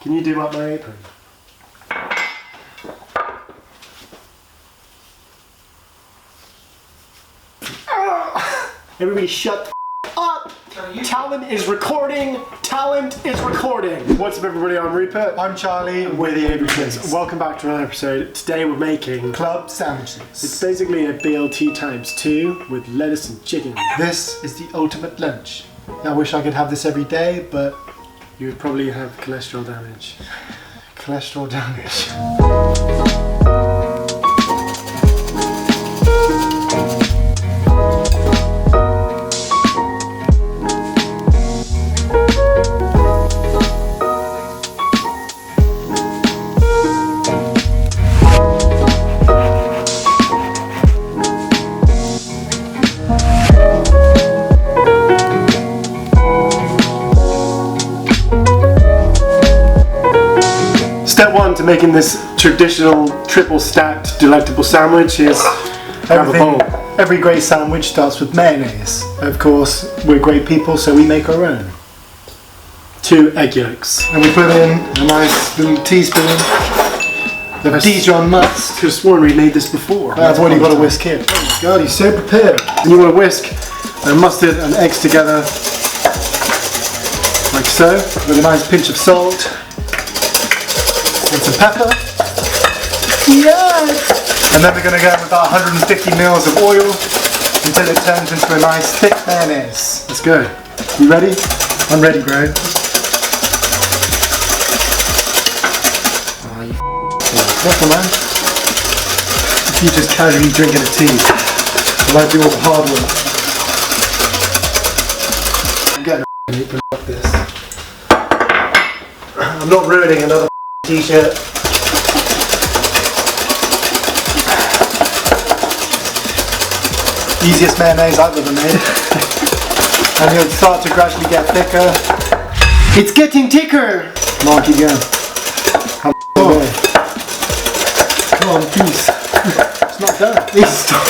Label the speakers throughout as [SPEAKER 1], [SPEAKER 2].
[SPEAKER 1] Can you do up my apron? Everybody shut the up! Talent is recording! Talent is recording! What's up everybody, I'm Rupert.
[SPEAKER 2] I'm Charlie.
[SPEAKER 1] And we're the Average. Welcome back to another episode. Today we're making
[SPEAKER 2] club sandwiches.
[SPEAKER 1] It's basically a BLT times 2 with lettuce and chicken.
[SPEAKER 2] This is the ultimate lunch. I wish I could have this every day, but
[SPEAKER 1] you would probably have cholesterol damage.
[SPEAKER 2] Cholesterol damage.
[SPEAKER 1] Step 1 to making this traditional triple stacked delectable sandwich is grab a bowl.
[SPEAKER 2] Every great sandwich starts with mayonnaise. Of course, we're great people, so we make our own.
[SPEAKER 1] 2 egg yolks.
[SPEAKER 2] And we put in a nice little teaspoon of Dijon Mustard.
[SPEAKER 1] Could have sworn we made this before.
[SPEAKER 2] I've already got a whisk here. Oh God, he's so prepared.
[SPEAKER 1] And you want to whisk mustard and eggs together, like so,
[SPEAKER 2] with a nice pinch of salt. And some pepper. Yes! And then we're going to go with about 150 ml of oil until it turns into a nice thick mayonnaise.
[SPEAKER 1] Let's go. You ready?
[SPEAKER 2] I'm ready, bro. Careful, man. If you just casually drinking a tea, I do all the hard work. I'm getting a apron like this. I'm not ruining another t-shirt. Easiest mayonnaise I've ever made. And it'll start to gradually get thicker. It's getting thicker! Come on, keep going. Come on, please. It's not done. Please stop.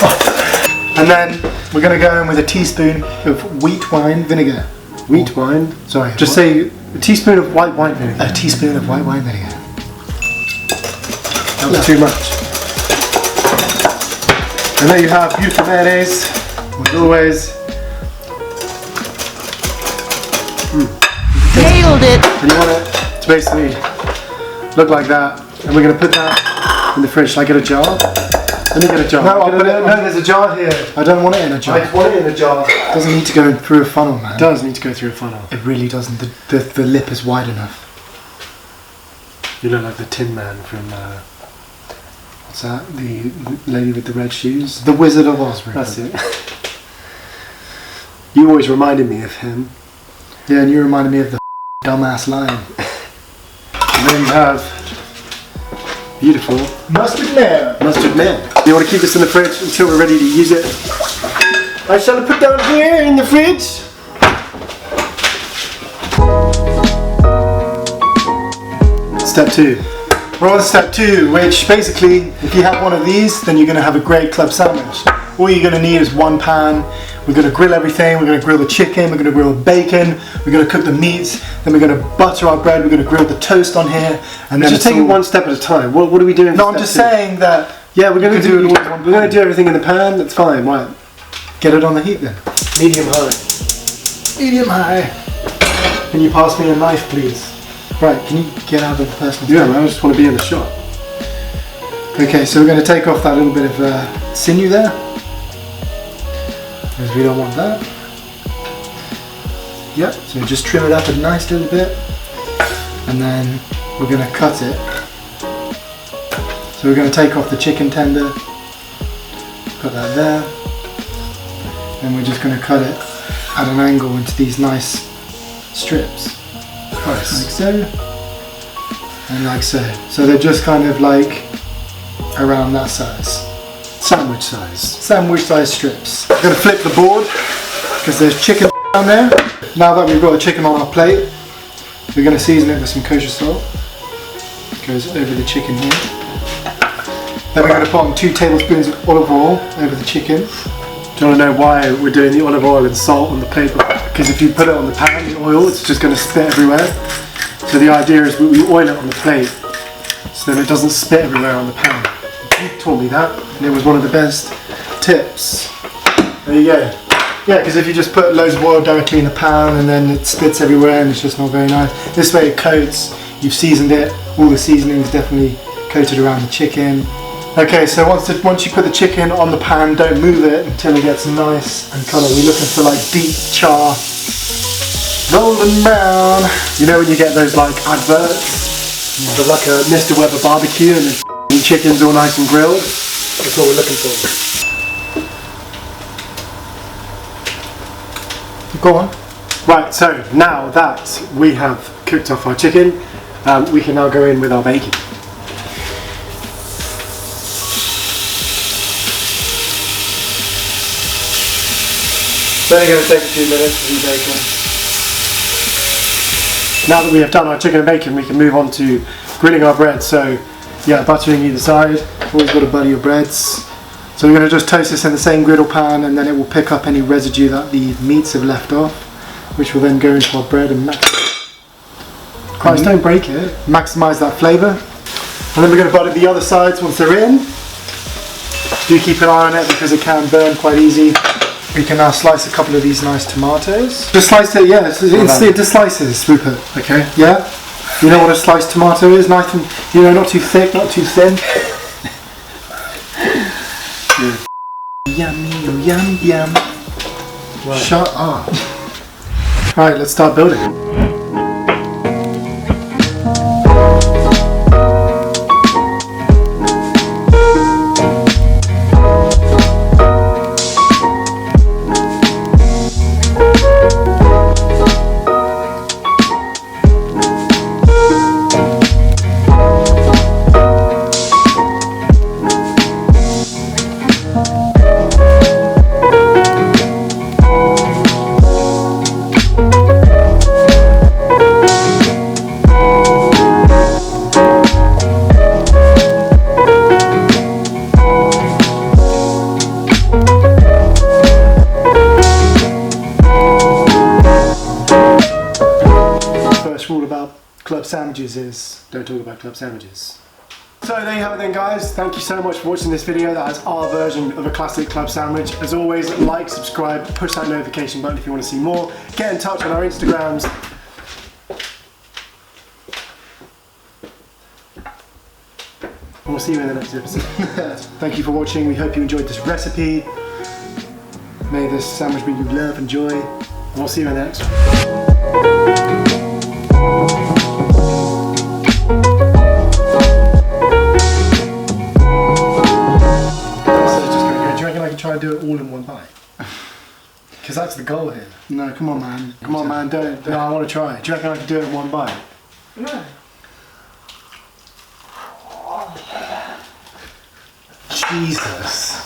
[SPEAKER 2] And then we're going to go in with a teaspoon of wheat wine vinegar.
[SPEAKER 1] Wheat wine?
[SPEAKER 2] Sorry.
[SPEAKER 1] Just say a teaspoon of white wine vinegar.
[SPEAKER 2] A teaspoon of white wine vinegar.
[SPEAKER 1] That was too much. And there you have beautiful mayonnaise, as always.
[SPEAKER 3] Nailed it!
[SPEAKER 1] And you want it to basically look like that. And we're going to put that in the fridge. Shall I get a jar? Let me get a jar.
[SPEAKER 2] No, there's a jar here. I don't want it in a jar.
[SPEAKER 1] I want it in a jar.
[SPEAKER 2] It doesn't need to go through a funnel, man.
[SPEAKER 1] It does need to go through a funnel.
[SPEAKER 2] It really doesn't. The lip is wide enough.
[SPEAKER 1] You look like the Tin Man from, what's that? The lady with the red shoes?
[SPEAKER 2] The Wizard of Oz.
[SPEAKER 1] That's it. You always reminded me of him.
[SPEAKER 2] Yeah, and you reminded me of the dumbass lion.
[SPEAKER 1] And then you have beautiful
[SPEAKER 2] mustard mayo.
[SPEAKER 1] Mustard mayo. You want to keep this in the fridge until we're ready to use it. I shall put down here in the fridge. Step 2.
[SPEAKER 2] We're on step 2, which basically, if you have one of these, then you're going to have a great club sandwich. All you're going to need is one pan. We're going to grill everything. We're going to grill the chicken. We're going to grill the bacon. We're going to cook the meats. Then we're going to butter our bread. We're going to grill the toast on here. And then
[SPEAKER 1] just take it one step at a time. What are we doing?
[SPEAKER 2] No, I'm just saying that.
[SPEAKER 1] Yeah, we're going to do it.
[SPEAKER 2] We're
[SPEAKER 1] going to do everything in the pan. That's fine. Right.
[SPEAKER 2] Get it on the heat then.
[SPEAKER 1] Medium high.
[SPEAKER 2] Medium high. Can you pass me a knife, please? Right. Can you get out of the personal?
[SPEAKER 1] Yeah, man, I just want to be in the shot.
[SPEAKER 2] Okay, so we're going to take off that little bit of sinew there, because we don't want that. Yep, so just trim it up a nice little bit, and then we're going to cut it. So we're going to take off the chicken tender, put that there, and we're just going to cut it at an angle into these nice strips.
[SPEAKER 1] Nice.
[SPEAKER 2] Like so, and like so. So they're just kind of like around that size.
[SPEAKER 1] Sandwich size.
[SPEAKER 2] Sandwich size strips. I'm going to flip the board because there's chicken down there. Now that we've got the chicken on our plate, we're going to season it with some kosher salt. It goes over the chicken here. Then we're going to put on 2 tablespoons of olive oil over the chicken.
[SPEAKER 1] Do you want to know why we're doing the olive oil and salt on the paper? Because if you put it on the pan, the oil, it's just going to spit everywhere. So So the idea is we oil it on the plate so that it doesn't spit everywhere on the pan. You taught me that, and it was one of the best tips. There you go. Yeah, because if you just put loads of oil directly in the pan and then it spits everywhere and it's just not very nice. This way it coats, you've seasoned it, all the seasonings definitely coated around the chicken. Okay, so once you put the chicken on the pan, don't move it until it gets nice and kind of, we're looking for like deep char, golden brown. You know when you get those like adverts of like a Mr. Weber barbecue and the chicken's all nice and grilled? That's what we're looking for. Go on. Right, so now that we have cooked off our chicken, we can now go in with our bacon. It's only going to take a few minutes to do bacon. Now that we have done our chicken and bacon, we can move on to grilling our bread. So, yeah, buttering either side. Always got to butter your breads. So we're going to just toast this in the same griddle pan, and then it will pick up any residue that the meats have left off, which will then go into our bread and Christ, don't break it. Maximise that flavour. And then we're going to butter the other sides once they're in. Do keep an eye on it because it can burn quite easy. We can now slice a couple of these nice tomatoes. Just slice it, yeah, just slices, Rupert. Okay. Yeah? You know what a sliced tomato is? Nice and, you know, not too thick, not too thin. Yummy, yum, yum. Right. Shut up. Right, let's start building. Club sandwiches is don't talk about club sandwiches. So there you have it then, guys. Thank you so much for watching this video. That is our version of a classic club sandwich. As always, like, subscribe, push that notification button if you want to see more. Get in touch on our Instagrams. And we'll see you in the next episode. Thank you for watching. We hope you enjoyed this recipe. May this sandwich bring you love and joy. And we'll see you in the next one. Try to do it all in one bite, because that's the goal here.
[SPEAKER 2] No, come on, man.
[SPEAKER 1] Come on, man. Don't. No, I want to try. Do you reckon I can do it in one bite?
[SPEAKER 2] No.
[SPEAKER 1] Jesus.